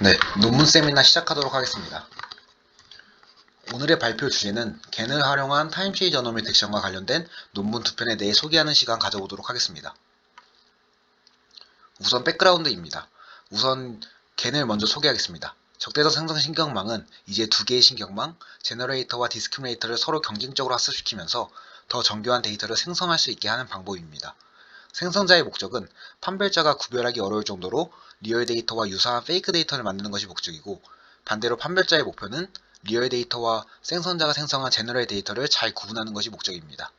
네, 논문 세미나 시작하도록 하겠습니다. 오늘의 발표 주제는 겐을 활용한 타임 시리즈 어노멀리 딕션과 관련된 논문 두 편에 대해 소개하는 시간 가져보도록 하겠습니다. 우선 백그라운드입니다. 우선 겐을 먼저 소개하겠습니다. 적대적 생성 신경망은 이제 두 개의 신경망, 제너레이터와 디스크리미네이터를 서로 경쟁적으로 학습시키면서 더 정교한 데이터를 생성할 수 있게 하는 방법입니다. 생성자의 목적은 판별자가 구별하기 어려울 정도로 리얼 데이터와 유사한 페이크 데이터를 만드는 것이 목적이고, 반대로 판별자의 목표는 리얼 데이터와 생성자가 생성한 제너럴 데이터를 잘 구분하는 것이 목적입니다.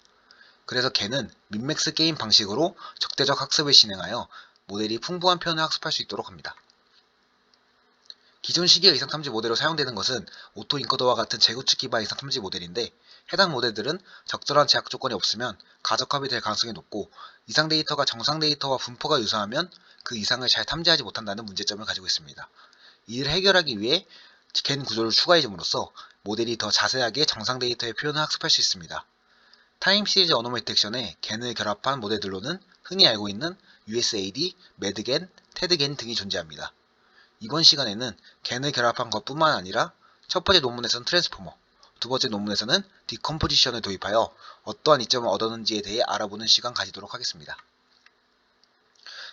그래서 겐은 민맥스 게임 방식으로 적대적 학습을 진행하여 모델이 풍부한 표현을 학습할 수 있도록 합니다. 기존 시기의 이상탐지 모델로 사용되는 것은 오토인코더와 같은 재구축 기반 이상탐지 모델인데, 해당 모델들은 적절한 제약 조건이 없으면 가적합이 될 가능성이 높고, 이상 데이터가 정상 데이터와 분포가 유사하면 그 이상을 잘 탐지하지 못한다는 문제점을 가지고 있습니다. 이를 해결하기 위해 겐 구조를 추가해줌으로써 모델이 더 자세하게 정상 데이터의 표현을 학습할 수 있습니다. 타임 시리즈 어노멀리 딕션에 겐을 결합한 모델들로는 흔히 알고 있는 USAD, 매드겐, 테드겐 등이 존재합니다. 이번 시간에는 겐을 결합한 것뿐만 아니라 첫 번째 논문에서는 트랜스포머, 두 번째 논문에서는 디컴포지션을 도입하여 어떠한 이점을 얻었는지에 대해 알아보는 시간 가지도록 하겠습니다.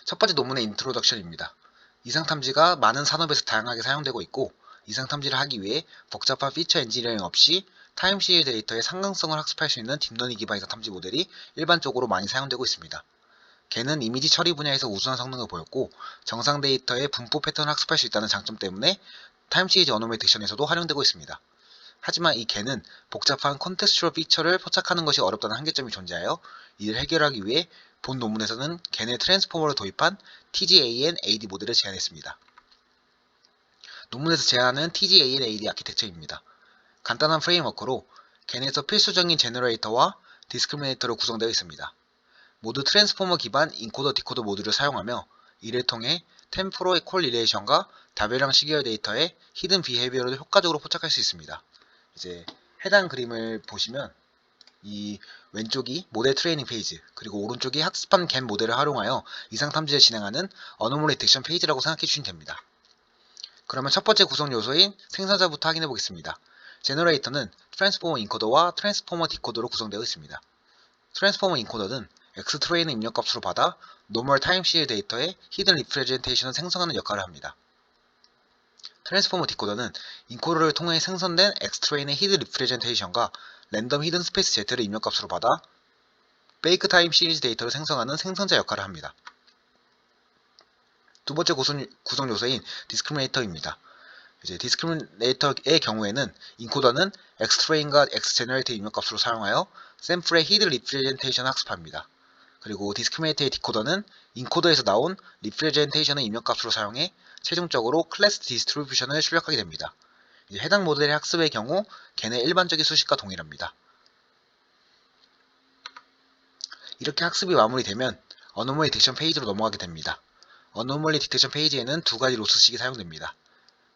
첫 번째 논문의 인트로덕션입니다. 이상탐지가 많은 산업에서 다양하게 사용되고 있고, 이상탐지를 하기 위해 복잡한 피처 엔지니어링 없이 타임 시리즈 데이터의 상강성을 학습할 수 있는 딥러닝 기반 이상탐지 모델이 일반적으로 많이 사용되고 있습니다. 겐은 이미지 처리 분야에서 우수한 성능을 보였고, 정상 데이터의 분포 패턴을 학습할 수 있다는 장점 때문에 타임 시리즈 어노멀리 딕션에서도 활용되고 있습니다. 하지만 이 겐은 복잡한 컨텍스추얼 피처를 포착하는 것이 어렵다는 한계점이 존재하여, 이를 해결하기 위해 본 논문에서는 겐의 트랜스포머를 도입한 TGAN-AD 모델을 제안했습니다. 논문에서 제안하는 TGAN-AD 아키텍처입니다. 간단한 프레임워크로 겐에서 필수적인 제너레이터와 디스크리미네이터로 구성되어 있습니다. 모두 트랜스포머 기반 인코더 디코더 모듈을 사용하며, 이를 통해 템포로 콜리레이션과 다별량 시계열 데이터의 히든 비헤비어를 효과적으로 포착할 수 있습니다. 이제 해당 그림을 보시면 이 왼쪽이 모델 트레이닝 페이지, 그리고 오른쪽이 학습한 겐 모델을 활용하여 이상 탐지를 진행하는 어노멀리 딕션 페이지라고 생각해 주시면 됩니다. 그러면 첫 번째 구성 요소인 생성자부터 확인해 보겠습니다. 제너레이터는 트랜스포머 인코더와 트랜스포머 디코더로 구성되어 있습니다. 트랜스포머 인코더는 X트레인을 입력값으로 받아 노멀 타임 시리즈 데이터의 히든 리프레젠테이션을 생성하는 역할을 합니다. 트랜스포머 디코더는 인코더를 통해 생성된 X트레인의 히든 리프레젠테이션과 랜덤 히든 스페이스 Z를 입력값으로 받아 페이크 타임 시리즈 데이터를 생성하는 생성자 역할을 합니다. 두 번째 구성 요소인 디스크리미네이터입니다. 디스크리미네이터의 경우에는 인코더는 X트레인과 X제너레이터 입력값으로 사용하여 샘플의 히든 리프레젠테이션을 학습합니다. 그리고 디스크리미네이터의 디코더는 인코더에서 나온 리프레젠테이션을 입력값으로 사용해 최종적으로 클래스 디스트리뷰션을 출력하게 됩니다. 해당 모델의 학습의 경우 겐의 일반적인 수식과 동일합니다. 이렇게 학습이 마무리되면 어노멀리 딕션 페이지로 넘어가게 됩니다. 어노멀리 딕션 페이지에는 두 가지 로스식이 사용됩니다.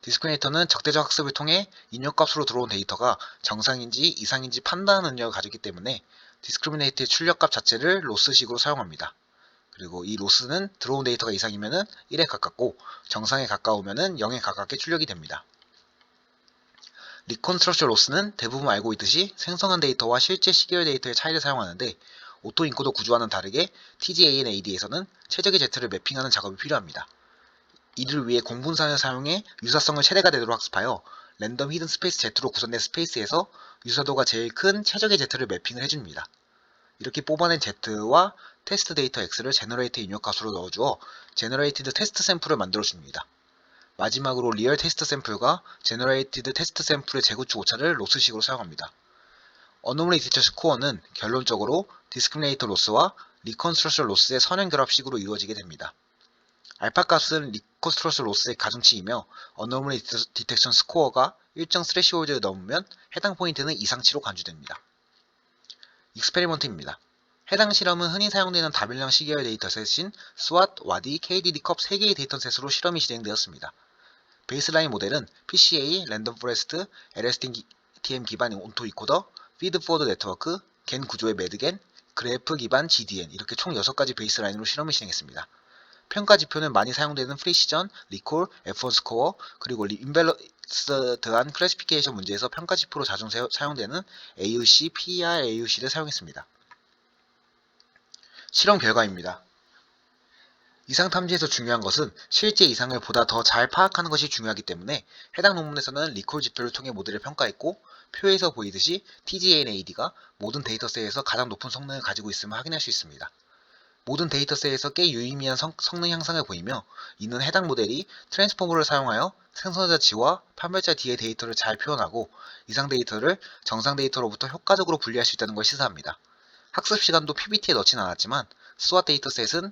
디스크리미네이터는 적대적 학습을 통해 입력값으로 들어온 데이터가 정상인지 이상인지 판단하는 능력을 가지고 있기 때문에 디스크리미네이터의 출력값 자체를 로스식으로 사용합니다. 그리고 이 로스는 들어온 데이터가 이상이면 1에 가깝고 정상에 가까우면 0에 가깝게 출력이 됩니다. 리컨스트럭션 로스는 대부분 알고 있듯이 생성한 데이터와 실제 시계열 데이터의 차이를 사용하는데, 오토인코더 구조와는 다르게 TGAN-AD에서는 최적의 Z를 매핑하는 작업이 필요합니다. 이를 위해 공분산을 사용해 유사성을 최대가 되도록 학습하여 랜덤 히든 스페이스 Z로 구성된 스페이스에서 유사도가 제일 큰 최적의 Z를 매핑을 해줍니다. 이렇게 뽑아낸 Z와 테스트 데이터 X를 제너레이터 입력값으로 넣어주어 제너레이티드 테스트 샘플을 만들어줍니다. 마지막으로 리얼 테스트 샘플과 제너레이티드 테스트 샘플의 재구축 오차를 로스식으로 사용합니다. 어노멀리 딕션 스코어는 결론적으로 디스크리미네이터 로스와 리컨스트럭션 로스의 선행 결합식으로 이루어지게 됩니다. 알파 값은 리컨스트럭션 로스의 가중치이며, 어노멀리 디텍션 스코어가 일정 스레시홀드를 넘으면 해당 포인트는 이상치로 간주됩니다. 익스페리먼트입니다. 해당 실험은 흔히 사용되는 다별량 시계열 데이터셋인 SWAT, WADI, KDD 컵 3개의 데이터셋으로 실험이 진행되었습니다. 베이스라인 모델은 PCA, 랜덤 포레스트, LSTM 기반 온토이코더, 피드포워드 네트워크, 겐 구조의 매드겐, 그래프 기반 GDN, 이렇게 총 6가지 베이스라인으로 실험을 진행했습니다. 평가 지표는 많이 사용되는 프리시전, 리콜, F1 스코어, 그리고 인밸런스드한 클래시피케이션 문제에서 평가 지표로 자주 사용되는 AUC, PER, AUC를 사용했습니다. 실험 결과입니다. 이상 탐지에서 중요한 것은 실제 이상을 보다 더 잘 파악하는 것이 중요하기 때문에 해당 논문에서는 리콜 지표를 통해 모델을 평가했고, 표에서 보이듯이 TGNAD가 모든 데이터셋에서 가장 높은 성능을 가지고 있음을 확인할 수 있습니다. 모든 데이터셋에서 꽤 유의미한 성능 향상을 보이며, 이는 해당 모델이 트랜스포머를 사용하여 생성자 G와 판별자 D의 데이터를 잘 표현하고 이상 데이터를 정상 데이터로부터 효과적으로 분리할 수 있다는 걸 시사합니다. 학습 시간도 PPT에 넣진 않았지만 SWOT 데이터셋은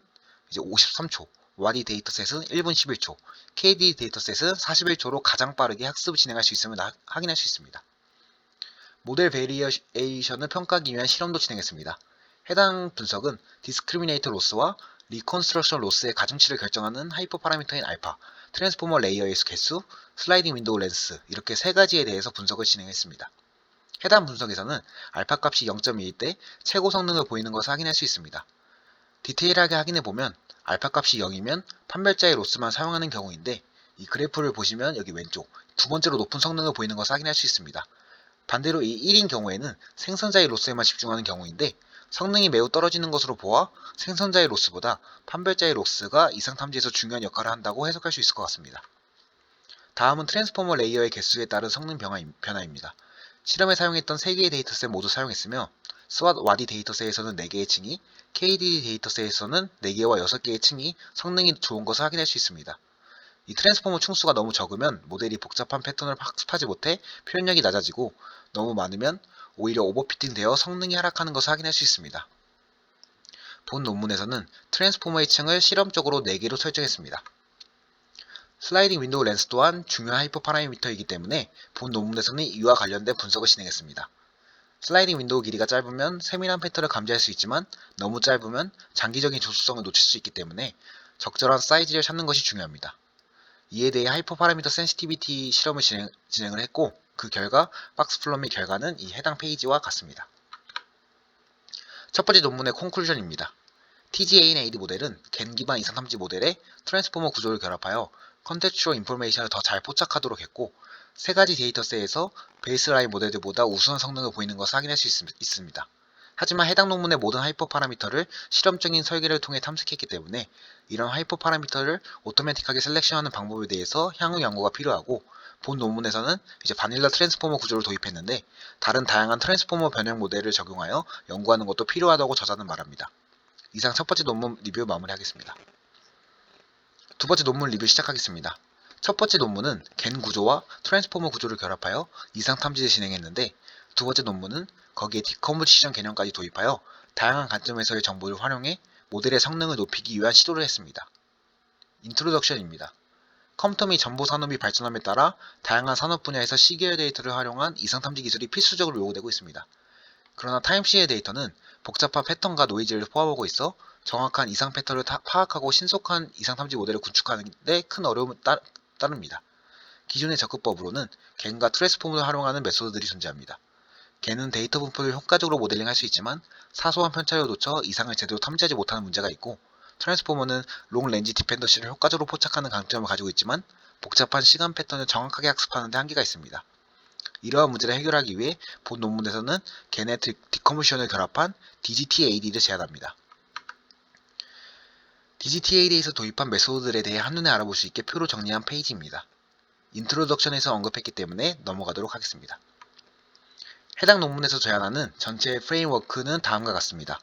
이제 53초, 와디 데이터셋은 1분 11초, KD 데이터셋은 41초로 가장 빠르게 학습을 진행할 수 있음을 확인할 수 있습니다. 모델 베리에이션을 평가하기 위한 실험도 진행했습니다. 해당 분석은 디스크리미네이터 로스와 리컨스트럭션 로스의 가중치를 결정하는 하이퍼 파라미터인 알파, 트랜스포머 레이어의 개수, 슬라이딩 윈도우 렌스 이렇게 세 가지에 대해서 분석을 진행했습니다. 해당 분석에서는 알파 값이 0.21 때 최고 성능을 보이는 것을 확인할 수 있습니다. 디테일하게 확인해보면 알파 값이 0이면 판별자의 로스만 사용하는 경우인데, 이 그래프를 보시면 여기 왼쪽 두 번째로 높은 성능을 보이는 것을 확인할 수 있습니다. 반대로 이 1인 경우에는 생성자의 로스에만 집중하는 경우인데, 성능이 매우 떨어지는 것으로 보아 생성자의 로스보다 판별자의 로스가 이상 탐지에서 중요한 역할을 한다고 해석할 수 있을 것 같습니다. 다음은 트랜스포머 레이어의 개수에 따른 성능 변화입니다. 실험에 사용했던 3개의 데이터셋 모두 사용했으며 SWOT 와디 데이터셋에서는 4개의 층이, KDD 데이터셋에서는 4개와 6개의 층이 성능이 좋은 것을 확인할 수 있습니다. 이 트랜스포머 층수가 너무 적으면 모델이 복잡한 패턴을 학습하지 못해 표현력이 낮아지고, 너무 많으면 오히려 오버피팅 되어 성능이 하락하는 것을 확인할 수 있습니다. 본 논문에서는 트랜스포머의 층을 실험적으로 4개로 설정했습니다. 슬라이딩 윈도우 렌스 또한 중요한 하이퍼 파라미터이기 때문에 본 논문에서는 이와 관련된 분석을 진행했습니다. 슬라이딩 윈도우 길이가 짧으면 세밀한 패턴을 감지할 수 있지만 너무 짧으면 장기적인 조수성을 놓칠 수 있기 때문에 적절한 사이즈를 찾는 것이 중요합니다. 이에 대해 하이퍼 파라미터 센시티비티 실험을 진행을 했고, 그 결과 박스플럼의 결과는 이 해당 페이지와 같습니다. 첫 번째 논문의 콘클루전입니다. TGNAD 모델은 겐 기반 이상 탐지 모델의 트랜스포머 구조를 결합하여 컨텍스추얼 인포메이션을 더 잘 포착하도록 했고, 세 가지 데이터셋에서 베이스라인 모델들보다 우수한 성능을 보이는 것을 확인할 수 있습니다. 하지만 해당 논문의 모든 하이퍼 파라미터를 실험적인 설계를 통해 탐색했기 때문에 이런 하이퍼 파라미터를 오토매틱하게 셀렉션하는 방법에 대해서 향후 연구가 필요하고, 본 논문에서는 이제 바닐라 트랜스포머 구조를 도입했는데 다른 다양한 트랜스포머 변형 모델을 적용하여 연구하는 것도 필요하다고 저자는 말합니다. 이상 첫 번째 논문 리뷰 마무리하겠습니다. 두 번째 논문 리뷰 시작하겠습니다. 첫 번째 논문은 겐 구조와 트랜스포머 구조를 결합하여 이상 탐지를 진행했는데, 두 번째 논문은 거기에 디컴포지션 개념까지 도입하여 다양한 관점에서의 정보를 활용해 모델의 성능을 높이기 위한 시도를 했습니다. 인트로덕션입니다. 컴퓨터 및 정보 산업이 발전함에 따라 다양한 산업 분야에서 시계열 데이터를 활용한 이상 탐지 기술이 필수적으로 요구되고 있습니다. 그러나 타임시리즈 데이터는 복잡한 패턴과 노이즈를 포함하고 있어 정확한 이상 패턴을 파악하고 신속한 이상 탐지 모델을 구축하는 데 큰 어려움을 따릅니다. 기존의 접근법으로는 겐과 트랜스포머를 활용하는 메소드들이 존재합니다. 겐은 데이터 분포를 효과적으로 모델링할 수 있지만 사소한 편차를 놓쳐 이상을 제대로 탐지하지 못하는 문제가 있고, 트랜스포머는 롱 렌지 디펜던시를 효과적으로 포착하는 강점을 가지고 있지만 복잡한 시간 패턴을 정확하게 학습하는 데 한계가 있습니다. 이러한 문제를 해결하기 위해 본 논문에서는 겐의 디컴포지션을 결합한 DGT-AD를 제안합니다. DGT-AD에서 도입한 메소드들에 대해 한눈에 알아볼 수 있게 표로 정리한 페이지입니다. 인트로덕션에서 언급했기 때문에 넘어가도록 하겠습니다. 해당 논문에서 제안하는 전체 프레임워크는 다음과 같습니다.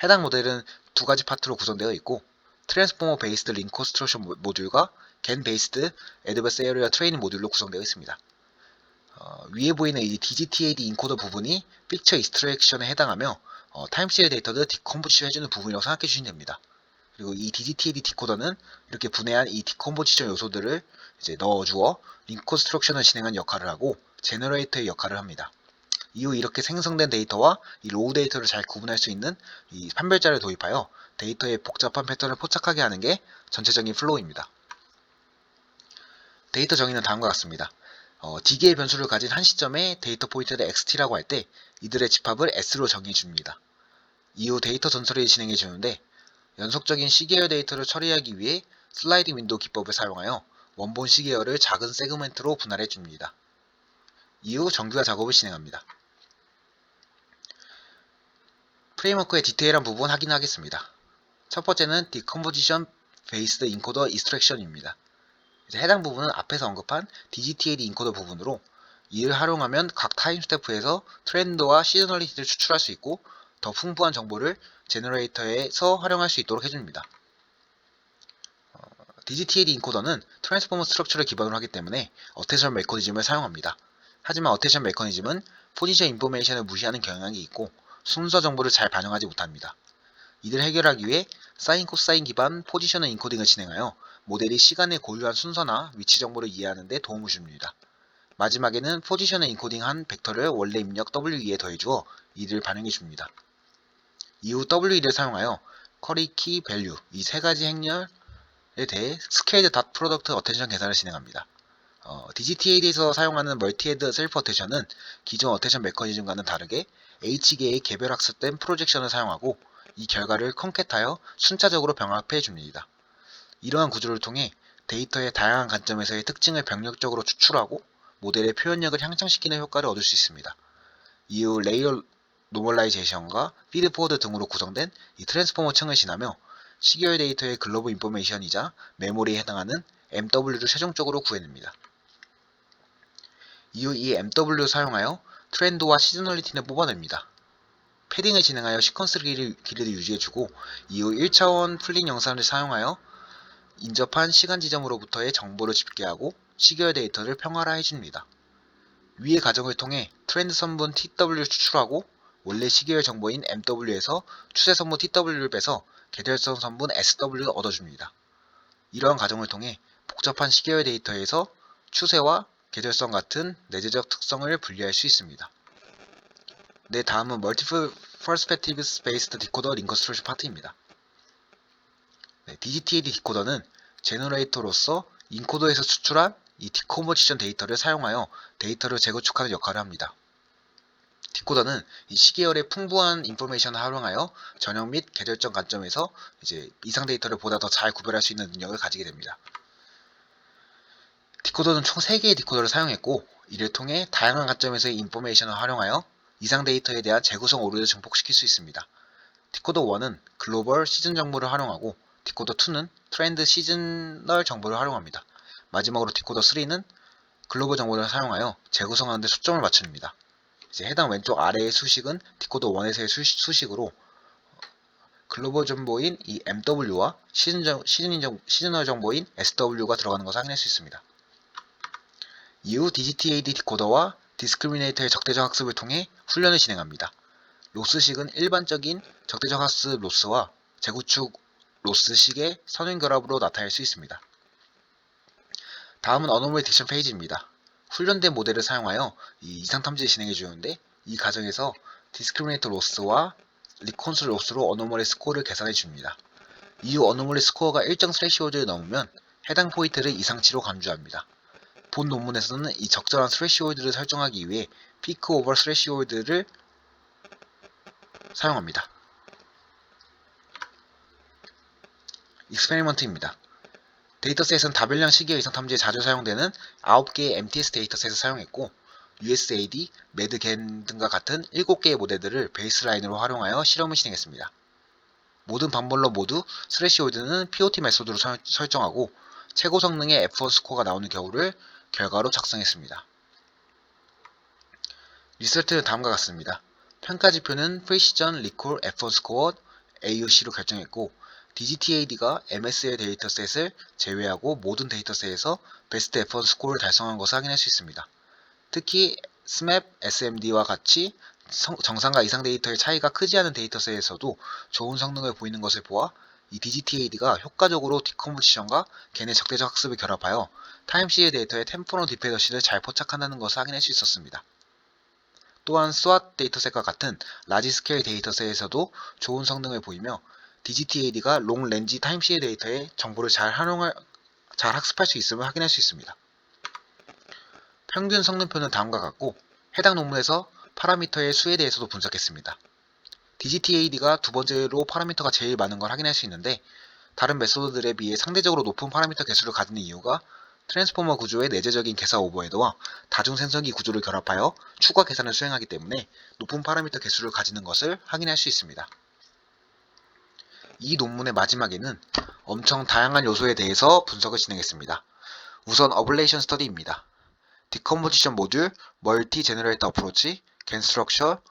해당 모델은 두 가지 파트로 구성되어 있고, 트랜스포머 베이스드 리컨스트럭션 모듈과 겐 베이스드 애드버서리얼 트레이닝 모듈로 구성되어 있습니다. 위에 보이는 이 DGT-AD 인코더 부분이 픽처 익스트랙션에 해당하며 타임시리즈 데이터를 디컴포지션 해주는 부분이라고 생각해 주시면 됩니다. 그리고 이 DGT-AD 디코더는 이렇게 분해한 이 디컴포지션 요소들을 이제 넣어주어 리컨스트럭션을 진행하는 역할을 하고 제너레이터의 역할을 합니다. 이후 이렇게 생성된 데이터와 이 로우 데이터를 잘 구분할 수 있는 이 판별자를 도입하여 데이터의 복잡한 패턴을 포착하게 하는 게 전체적인 플로우입니다. 데이터 정의는 다음과 같습니다. D개의 변수를 가진 한 시점에 데이터 포인트를 XT라고 할 때 이들의 집합을 S로 정의해 줍니다. 이후 데이터 전설을 진행해 주는데, 연속적인 시계열 데이터를 처리하기 위해 슬라이딩 윈도우 기법을 사용하여 원본 시계열을 작은 세그멘트로 분할해 줍니다. 이후 정규화 작업을 진행합니다. 프레임워크의 디테일한 부분 확인하겠습니다. 첫 번째는 Decomposition Based Encoder Extraction입니다. 해당 부분은 앞에서 언급한 DGTAD 인코더 부분으로 이를 활용하면 각 타임스태프에서 트렌드와 시즈널리티를 추출할 수 있고 더 풍부한 정보를 제너레이터에서 활용할 수 있도록 해줍니다. DGTAD 인코더는 트랜스포머 스트럭처를 기반으로 하기 때문에 어텐션 메커니즘을 사용합니다. 하지만 어텐션 메커니즘은 포지션 인포메이션을 무시하는 경향이 있고 순서 정보를 잘 반영하지 못합니다. 이를 해결하기 위해 사인 코사인 기반 포지셔널 인코딩을 진행하여 모델이 시간에 고유한 순서나 위치 정보를 이해하는 데 도움을 줍니다. 마지막에는 포지셔널 인코딩한 벡터를 원래 입력 W2에 더해주어 이를 반영해 줍니다. 이후 W2를 사용하여 쿼리 키 밸류 이 세 가지 행렬에 대해 스케일드 닷 프로덕트 어텐션 계산을 진행합니다. DGTAD에서 사용하는 멀티헤드 셀프 어텐션은 기존 어텐션 메커니즘과는 다르게 H계의 개별 학습된 프로젝션을 사용하고 이 결과를 컨캣하여 순차적으로 병합해 줍니다. 이러한 구조를 통해 데이터의 다양한 관점에서의 특징을 병력적으로 추출하고 모델의 표현력을 향상시키는 효과를 얻을 수 있습니다. 이후 레이어 노멀라이제이션과 피드포워드 등으로 구성된 이 트랜스포머 층을 지나며 시계열 데이터의 글로벌 인포메이션이자 메모리에 해당하는 MW를 최종적으로 구해냅니다. 이후 이 MW를 사용하여 트렌드와 시즈널리티를 뽑아냅니다. 패딩을 진행하여 시퀀스 길이를 유지해주고 이후 1차원 플린 영상을 사용하여 인접한 시간 지점으로부터의 정보를 집계하고 시계열 데이터를 평활화해줍니다. 위의 과정을 통해 트렌드 선분 TW를 추출하고 원래 시계열 정보인 MW에서 추세 선분 TW를 빼서 계절성 선분 SW를 얻어줍니다. 이러한 과정을 통해 복잡한 시계열 데이터에서 추세와 계절성 같은 내재적 특성을 분리할 수 있습니다. 네, 다음은 Multiple Perspectives Based Decoder Reconstruction 파트입니다. 네, DGTAD 디코더는 제너레이터로서 인코더에서 추출한 이 디컴포지션 데이터를 사용하여 데이터를 재구축하는 역할을 합니다. 디코더는 이 시계열의 풍부한 인포메이션을 활용하여 전형 및 계절적 관점에서 이상 데이터를 보다 더 잘 구별할 수 있는 능력을 가지게 됩니다. 디코더는 총 3개의 디코더를 사용했고 이를 통해 다양한 관점에서의 인포메이션을 활용하여 이상 데이터에 대한 재구성 오류를 증폭시킬 수 있습니다. 디코더 1은 글로벌 시즌 정보를 활용하고 디코더 2는 트렌드 시즈널 정보를 활용합니다. 마지막으로 디코더 3는 글로벌 정보를 사용하여 재구성하는 데 초점을 맞춥니다. 해당 왼쪽 아래의 수식은 디코더 1에서의 수식으로 글로벌 정보인 이 MW와 시즈널 정보인 SW가 들어가는 것을 확인할 수 있습니다. 이후 DGTAD 디코더와 디스크리미네이터의 적대적 학습을 통해 훈련을 진행합니다. 로스식은 일반적인 적대적 학습 로스와 재구축 로스식의 선행 결합으로 나타낼 수 있습니다. 다음은 어노멀리 딕션 페이지입니다. 훈련된 모델을 사용하여 이 이상 탐지를 진행해 주는데 이 과정에서 디스크리미네이터 로스와 리콘스 로스로 어노멀리 스코어를 계산해 줍니다. 이후 어노멀리 스코어가 일정 스레시홀드를 넘으면 해당 포인트를 이상치로 간주합니다. 본 논문에서는 이 적절한 스레시홀드를 설정하기 위해 피크 오버 스레시홀드를 사용합니다. 익스페리먼트입니다. 데이터셋은 다별량 시계 이상 탐지에 자주 사용되는 9개의 MTS 데이터셋을 사용했고 USAD, 매드겐 등과 같은 7개의 모델들을 베이스라인으로 활용하여 실험을 진행했습니다. 모든 방법로 모두 스레시홀드는 POT 메소드로 설정하고 최고 성능의 F1 스코어가 나오는 결과로 작성했습니다. 리설트는 다음과 같습니다. 평가 지표는 프리시전 리콜 F1 스코어 AOC로 결정했고 DGTAD가 MSL 데이터셋을 제외하고 모든 데이터셋에서 베스트 F1 스코어를 달성한 것을 확인할 수 있습니다. 특히 SMAP, SMD와 같이 정상과 이상 데이터의 차이가 크지 않은 데이터셋에서도 좋은 성능을 보이는 것을 보아 이 DGTAD가 효과적으로 디컴포지션과 걔네 적대적 학습을 결합하여 타임시리즈 데이터의 템포럴 디펜더시를 잘 포착한다는 것을 확인할 수 있었습니다. 또한 SWOT 데이터셋과 같은 라지 스케일 데이터셋에서도 좋은 성능을 보이며 DGTAD가 롱 렌지 타임시리즈 데이터의 정보를 잘 학습할 수 있음을 확인할 수 있습니다. 평균 성능표는 다음과 같고 해당 논문에서 파라미터의 수에 대해서도 분석했습니다. DGTAD가 두 번째로 파라미터가 제일 많은 걸 확인할 수 있는데, 다른 메소드들에 비해 상대적으로 높은 파라미터 개수를 가지는 이유가 트랜스포머 구조의 내재적인 계산 오버헤드와 다중 생성기 구조를 결합하여 추가 계산을 수행하기 때문에 높은 파라미터 개수를 가지는 것을 확인할 수 있습니다. 이 논문의 마지막에는 엄청 다양한 요소에 대해서 분석을 진행했습니다. 우선 어블레이션 스터디입니다. 디컴포지션 모듈, 멀티 제너레이터 어프로치, 겐 스트럭처,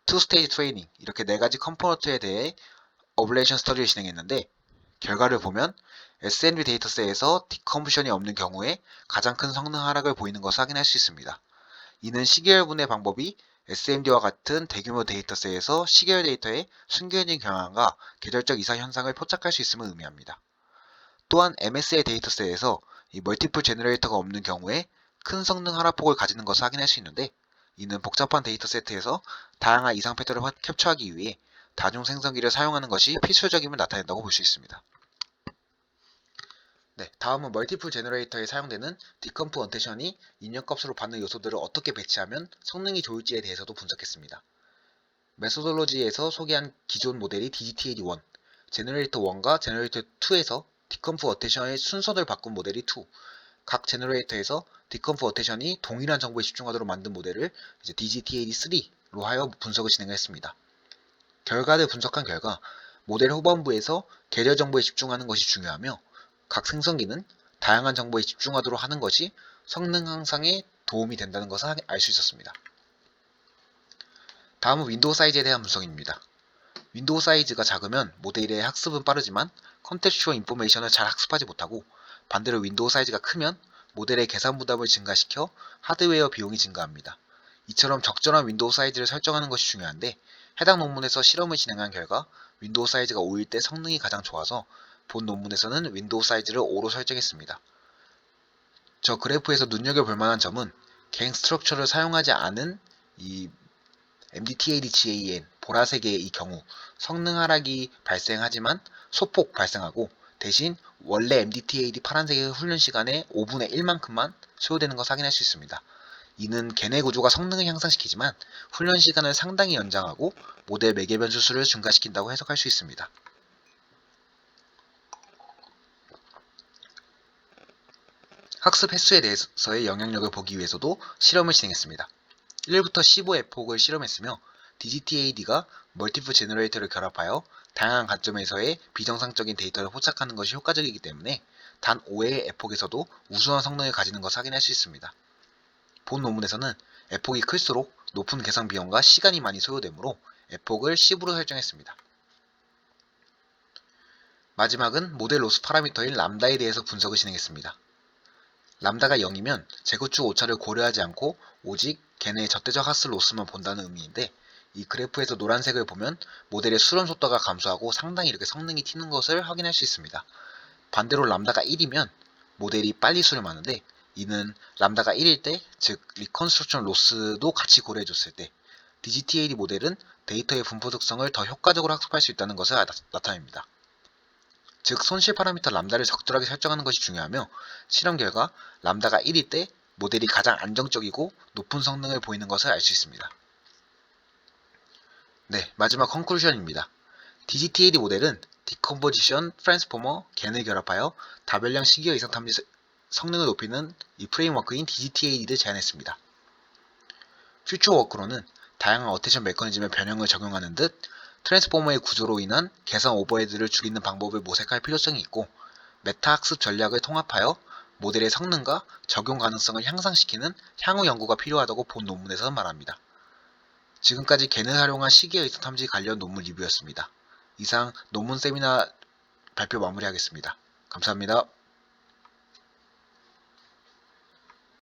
투 스테이지 트레이닝 이렇게 네 가지 컴포넌트에 대해 어블레이션 스터디를 진행했는데, 결과를 보면 SNV 데이터셋에서 디컴포지션이 없는 경우에 가장 큰 성능 하락을 보이는 것을 확인할 수 있습니다. 이는 시계열분해 방법이 SMD와 같은 대규모 데이터셋에서 시계열 데이터의 숨겨진 경향과 계절적 이상 현상을 포착할 수 있음을 의미합니다. 또한 MSA 데이터셋에서 이 멀티플 제너레이터가 없는 경우에 큰 성능 하락폭을 가지는 것을 확인할 수 있는데, 이는 복잡한 데이터세트에서 다양한 이상 패턴을 캡처하기 위해 다중 생성기를 사용하는 것이 필수적임을 나타낸다고 볼 수 있습니다. 네, 다음은 멀티플 제너레이터에 사용되는 디컴프 언테션이 입력값으로 받는 요소들을 어떻게 배치하면 성능이 좋을지에 대해서도 분석했습니다. 메소돌로지에서 소개한 기존 모델이 DGTAD1, 제너레이터 1과 제너레이터 2에서 디컴프 언테션의 순서를 바꾼 모델이 2, 각 제너레이터에서 디컴프 언테션이 동일한 정보에 집중하도록 만든 모델을 이제 DGTAD3로 하여 분석을 진행했습니다. 결과를 분석한 결과 모델 후반부에서 계절 정보에 집중하는 것이 중요하며, 각 생성기는 다양한 정보에 집중하도록 하는 것이 성능 향상에 도움이 된다는 것을 알 수 있었습니다. 다음은 윈도우 사이즈에 대한 분석입니다. 윈도우 사이즈가 작으면 모델의 학습은 빠르지만 컨텍스추얼 인포메이션을 잘 학습하지 못하고, 반대로 윈도우 사이즈가 크면 모델의 계산 부담을 증가시켜 하드웨어 비용이 증가합니다. 이처럼 적절한 윈도우 사이즈를 설정하는 것이 중요한데, 해당 논문에서 실험을 진행한 결과 윈도우 사이즈가 5일 때 성능이 가장 좋아서 본 논문에서는 윈도우 사이즈를 5로 설정했습니다. 저 그래프에서 눈여겨볼 만한 점은 갱 스트럭처를 사용하지 않은 이 MDTAD-GAN 보라색의 이 경우 성능 하락이 발생하지만 소폭 발생하고, 대신 원래 MDTAD 파란색의 훈련 시간의 5분의 1만큼만 소요되는 것을 확인할 수 있습니다. 이는 걔네 구조가 성능을 향상시키지만 훈련 시간을 상당히 연장하고 모델 매개 변수 수를 증가시킨다고 해석할 수 있습니다. 학습 횟수에 대해서의 영향력을 보기 위해서도 실험을 진행했습니다. 1부터 15의 폭을 실험했으며, DGTAD가 멀티플 제너레이터를 결합하여 다양한 관점에서의 비정상적인 데이터를 포착하는 것이 효과적이기 때문에 단 5의 에폭에서도 우수한 성능을 가지는 것을 확인할 수 있습니다. 본 논문에서는 에폭이 클수록 높은 계산 비용과 시간이 많이 소요되므로 에폭을 10으로 설정했습니다. 마지막은 모델 로스 파라미터인 람다에 대해서 분석을 진행했습니다. 람다가 0이면 재구축 오차를 고려하지 않고 오직 걔네의 절대적 하스 로스만 본다는 의미인데, 이 그래프에서 노란색을 보면 모델의 수렴 속도가 감소하고 상당히 이렇게 성능이 튀는 것을 확인할 수 있습니다. 반대로 람다가 1이면 모델이 빨리 수렴하는데, 이는 람다가 1일 때, 즉 리컨스트럭션 로스도 같이 고려해줬을 때 DGTAD 모델은 데이터의 분포 특성을 더 효과적으로 학습할 수 있다는 것을 나타냅니다. 즉 손실 파라미터 람다를 적절하게 설정하는 것이 중요하며, 실험 결과 람다가 1일 때 모델이 가장 안정적이고 높은 성능을 보이는 것을 알 수 있습니다. 네, 마지막 컨클루션입니다. DGTAD 모델은 디컴포지션, 트랜스포머, 겐을 결합하여 다별량 시기어 이상 탐지 성능을 높이는 이 프레임워크인 DGTAD를 제안했습니다. 퓨처 워크로는 다양한 어테션 메커니즘의 변형을 적용하는 듯 트랜스포머의 구조로 인한 계산 오버헤드를 줄이는 방법을 모색할 필요성이 있고, 메타 학습 전략을 통합하여 모델의 성능과 적용 가능성을 향상시키는 향후 연구가 필요하다고 본 논문에서는 말합니다. 지금까지 겐을 활용한 시계 의사 탐지 관련 논문 리뷰였습니다. 이상 논문 세미나 발표 마무리하겠습니다. 감사합니다.